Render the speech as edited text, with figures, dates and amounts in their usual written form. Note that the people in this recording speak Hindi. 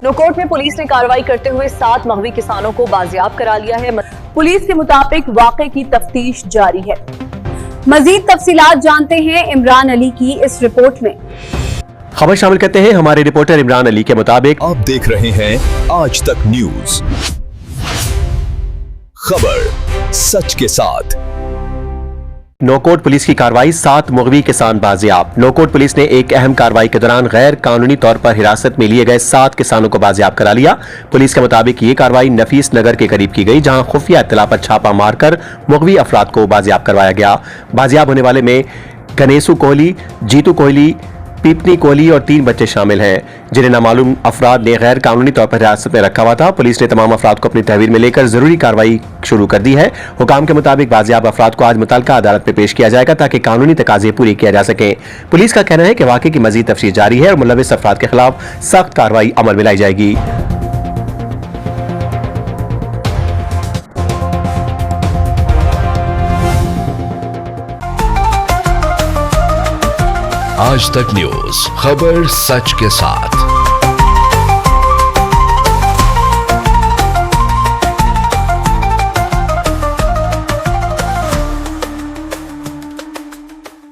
नौकोट में पुलिस ने कार्रवाई करते हुए 7 मगवी किसानों को बाजियाब करा लिया है। पुलिस के मुताबिक वाक़े की तफ्तीश जारी है। मजीद तफसीलात जानते हैं इमरान अली की इस रिपोर्ट में। खबर शामिल करते हैं हमारे रिपोर्टर इमरान अली के मुताबिक। आप देख रहे हैं आज तक न्यूज, खबर सच के साथ। नौकोट पुलिस की कार्रवाई, 7 मुग़वी किसान बाजियाब। नौकोट पुलिस ने एक अहम कार्रवाई के दौरान गैर कानूनी तौर पर हिरासत में लिए गए 7 किसानों को बाजियाब करा लिया। पुलिस के मुताबिक ये कार्रवाई नफीस नगर के करीब की गई, जहां खुफिया इत्तला पर छापा मारकर मुग़वी अफराद को बाजियाब करवाया गया। बाजियाब होने वाले में गनेसू कोहली, जीतू कोहली, पीपनी कोहली और 3 बच्चे शामिल हैं, जिन्हें नामालूम अफराद ने गैर कानूनी तौर पर हिरासत में रखा हुआ था। पुलिस ने तमाम अफराद को अपनी तहवील में लेकर जरूरी कार्रवाई शुरू कर दी है। हुकाम के मुताबिक बाजियाब अफराद को आज मुतल्लिका अदालत में पेश किया जाएगा ताकि कानूनी तकाजे पूरे किया जा सके। पुलिस का कहना है कि वाक़े की मजीद तफ्तीश जारी है और मुलविस अफराद के खिलाफ सख्त कार्रवाई अमल में लाई जाएगी। आज तक न्यूज, खबर सच के साथ।